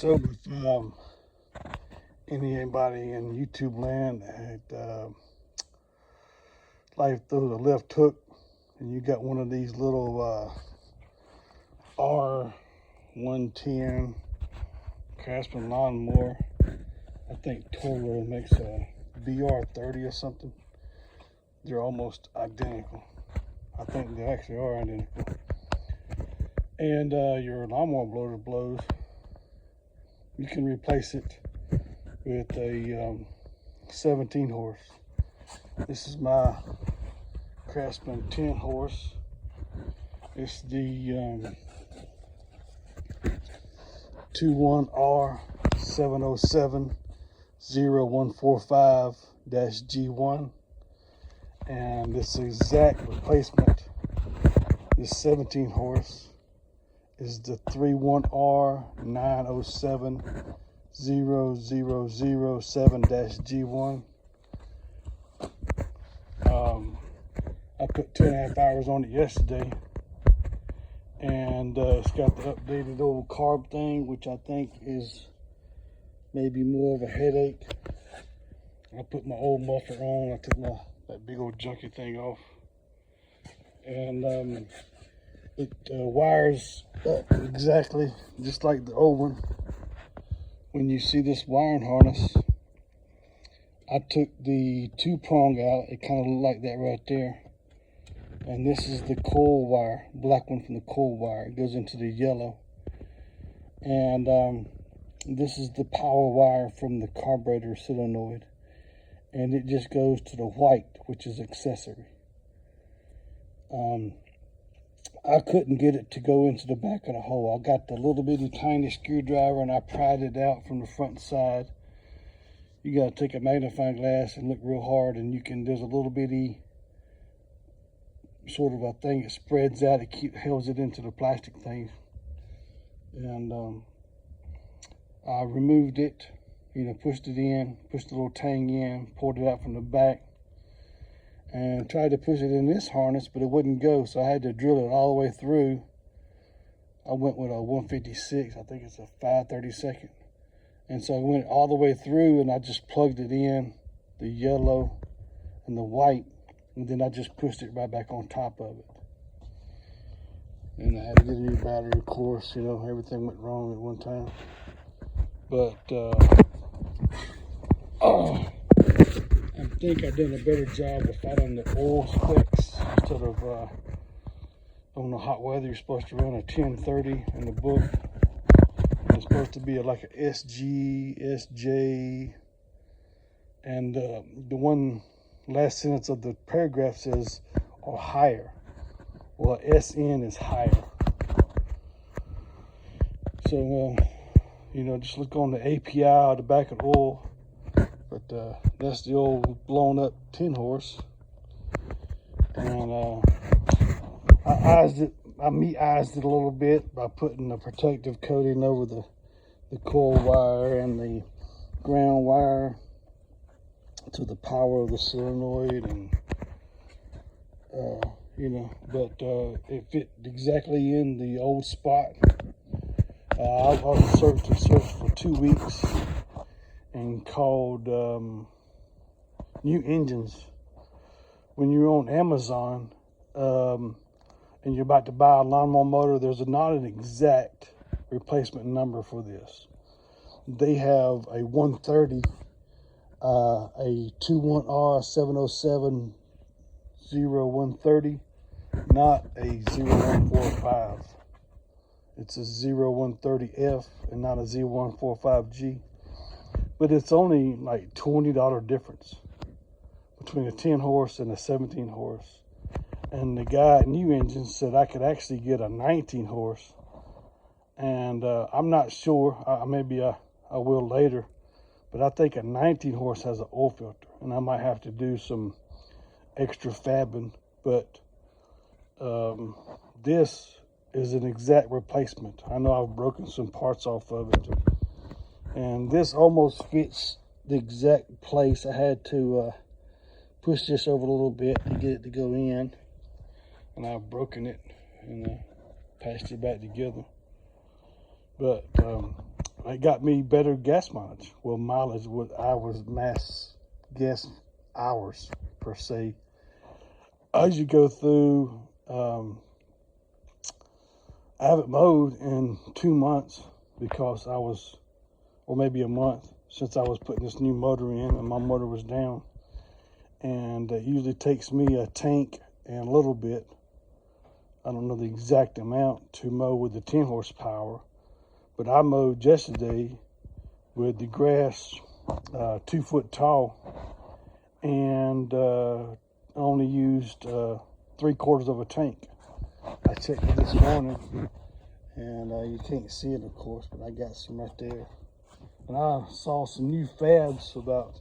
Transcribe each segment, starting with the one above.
So if anybody in YouTube land had like throws a left hook and you got one of these little R110 Craftsman lawnmower, I think Toro makes a BR30 or something. They're almost identical. I think they actually are identical. And your lawnmower blower blows, you can replace it with a 17 horse. This is my Craftsman 10 horse. It's the 21R7070145G1, and this exact replacement, this 17 horse, is the 31R9070007G1. I put 2.5 hours on it yesterday, and it's got the updated old carb thing, which I think is maybe more of a headache. I put my old muffler on. I took that big old junky thing off, and it wires up exactly just like the old one. When you see this wiring harness, I took the 2-prong out. It kind of looked like that right there. And this is the coil wire, black one from the coil wire. It goes into the yellow. And this is the power wire from the carburetor solenoid. And it just goes to the white, which is accessory. I couldn't get it to go into the back of the hole. I got the little bitty tiny screwdriver and I pried it out from the front and side. You got to take a magnifying glass and look real hard, and you can, there's a little bitty sort of a thing that spreads out. It holds it into the plastic thing. And I removed it, pushed it in, pushed the little tang in, pulled it out from the back, and tried to push it in this harness, but it wouldn't go, so I had to drill it all the way through. I went with a 156, I think it's a 5/32. And so I went all the way through, and I just plugged it in, the yellow and the white, and then I just pushed it right back on top of it. And I had to get a new battery, of course. Everything went wrong at one time. But I think I've done a better job of following the oil specs instead of on the hot weather. You're supposed to run a 1030 in the book. It's supposed to be like a SG, SJ, and the one last sentence of the paragraph says, or higher. Well, SN is higher. So, just look on the API or the back of the oil. But that's the old blown up 10 horse. And I meat-ized it a little bit by putting a protective coating over the coil wire and the ground wire to the power of the solenoid, and but it fit exactly in the old spot. I searched for 2 weeks and called new engines. When you're on Amazon and you're about to buy a lawnmower motor, there's not an exact replacement number for this. They have a 130, a 21R7070130, not a 0145. It's a 0130F and not a 0145G. But it's only like $20 difference between a 10 horse and a 17 horse. And the guy at New Engine said I could actually get a 19 horse. And I'm not sure, maybe I will later, but I think a 19 horse has an oil filter, and I might have to do some extra fabbing. But this is an exact replacement. I know I've broken some parts off of it, and this almost fits the exact place. I had to push this over a little bit to get it to go in, and I've broken it and patched it back together. But it got me better gas mileage. Well, mileage, what I was mass gas hours per se. As you go through, I haven't mowed in 2 months because I was, or maybe a month, since I was putting this new motor in and my motor was down. And it usually takes me a tank and a little bit, I don't know the exact amount, to mow with the 10 horsepower. But I mowed yesterday with the grass 2 foot tall, and only used 3/4 of a tank. I checked it this morning, and you can't see it, of course, but I got some right there. And I saw some new fads about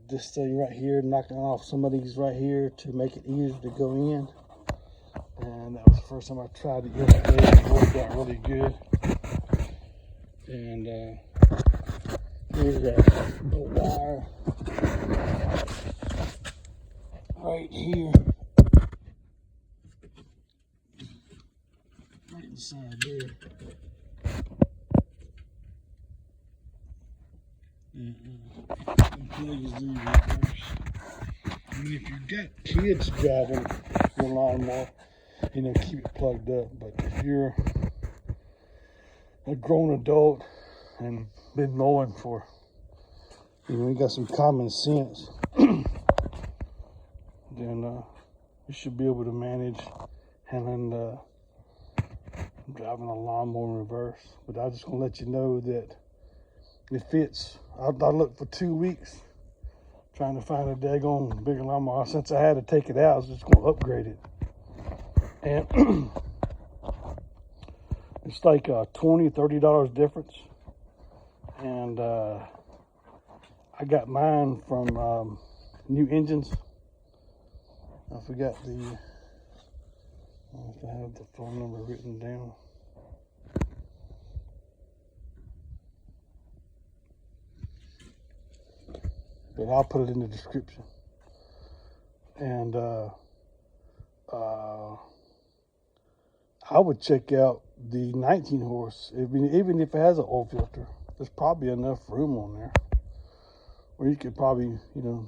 this thing right here, knocking off some of these right here to make it easier to go in. And that was the first time I tried it yesterday. It worked out really good. And here's the wire right here, right inside there. Plugs these reverse. I mean, if you've got kids driving your lawnmower, you know, keep it plugged up. But if you're a grown adult and been mowing for, you know, you got some common sense, then you should be able to manage handling driving a lawnmower in reverse. But I'm just gonna let you know that it fits. I looked for 2 weeks trying to find a daggone bigger lawnmower. Since I had to take it out, I was just gonna upgrade it. And it's like $20–30 difference. And I got mine from New Engines. I forgot the, I don't know if I have the phone number written down. But I'll put it in the description. And I would check out the 19 horse. Even if it has an oil filter, there's probably enough room on there where you could probably, you know,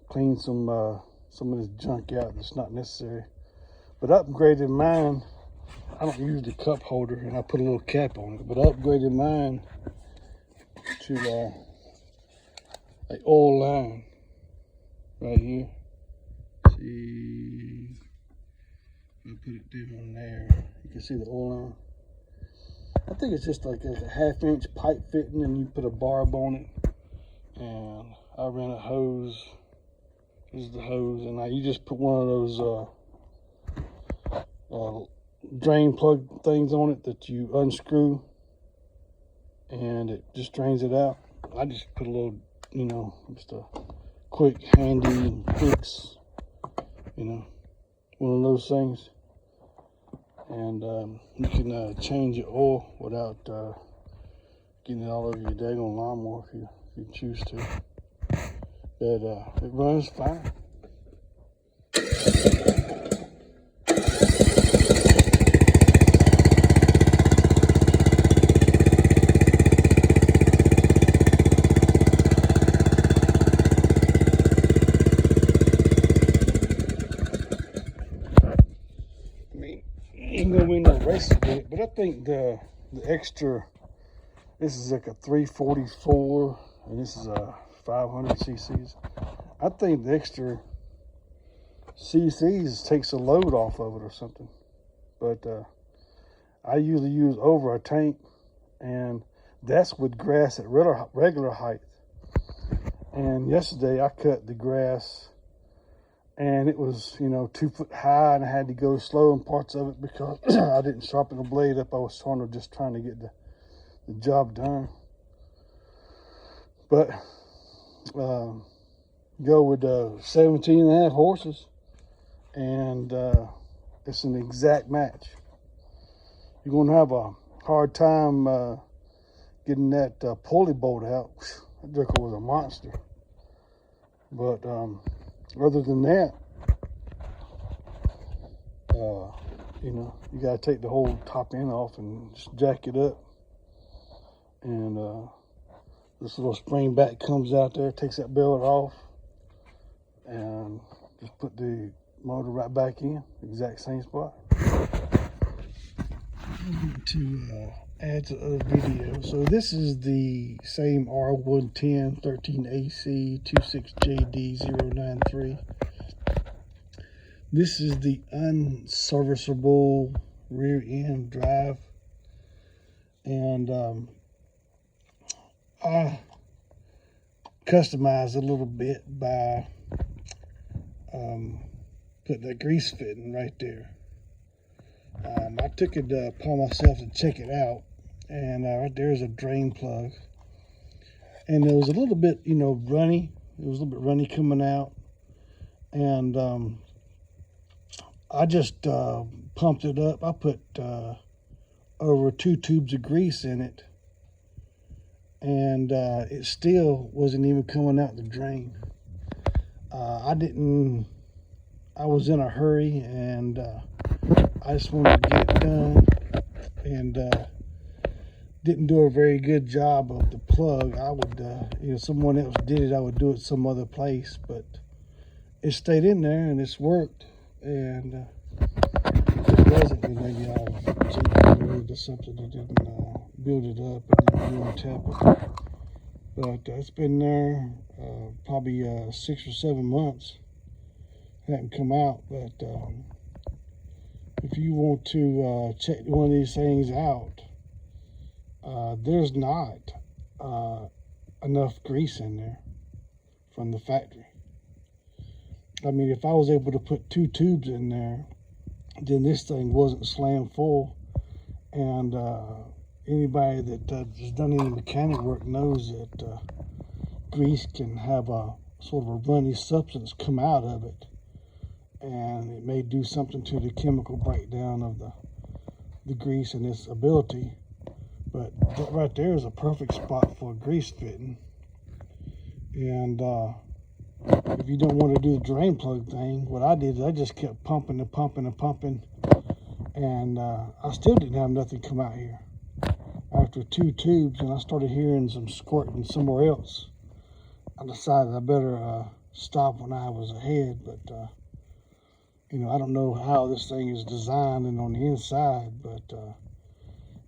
clean some of this junk out that's not necessary. But I upgraded mine. I don't use the cup holder, and I put a little cap on it. But I upgraded mine to an oil line right here. See, if I put it down there, you can see the oil line. I think it's just like a 1/2-inch pipe fitting, and you put a barb on it. And I ran a hose. This is the hose, and you just put one of those drain plug things on it that you unscrew, and it just drains it out. I just put a little, you know, just a quick handy fix, you know, one of those things. And you can change your oil without getting it all over your daggone lawnmower if you choose to. But it runs fine. Ain't gonna win no races with it, but I think the extra, this is like a 344 and this is a 500 cc's. I think the extra cc's takes a load off of it or something. But I usually use over a tank, and that's with grass at regular height. And yesterday I cut the grass, and it was, you know, 2 foot high, and I had to go slow in parts of it because I didn't sharpen the blade up. I was just trying to get the job done. But go with 17.5 horses, and it's an exact match. You're going to have a hard time getting that pulley bolt out. That joker was a monster. But other than that, You know, you gotta take the whole top end off and just jack it up. And this little spring back comes out there, takes that billet off, and just put the motor right back in, exact same spot. To add to other video, so this is the same R110 13AC26JD093. This is the unserviceable rear end drive, and I customized a little bit by putting that grease fitting right there. I took it upon myself to check it out, and right there's a drain plug, and it was a little bit, you know, runny. It was a little bit runny coming out, and I just pumped it up. I put over 2 tubes of grease in it, and it still wasn't even coming out the drain. I was in a hurry, and I just wanted to get it done, and didn't do a very good job of the plug. I would, you know, someone else did it, I would do it some other place, but it stayed in there and it's worked. And if it wasn't, then maybe I'll change it or something that didn't build it up and then re-tap it. But it's been there probably 6 or 7 months. It hadn't come out, but if you want to check one of these things out, there's not enough grease in there from the factory. I mean, if I was able to put 2 tubes in there, then this thing wasn't slam full. And anybody that has done any mechanic work knows that grease can have a sort of a runny substance come out of it, and it may do something to the chemical breakdown of the grease and its ability. But that right there is a perfect spot for a grease fitting. And if you don't want to do the drain plug thing, what I did is I just kept pumping and pumping and pumping, and I still didn't have nothing come out here. After 2 tubes, and I started hearing some squirting somewhere else, I decided I better stop when I was ahead. But you know, I don't know how this thing is designed and on the inside, but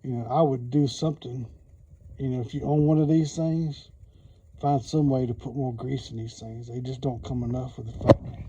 you know, I would do something. You know, if you own one of these things, find some way to put more grease in these things. They just don't come enough with the factory.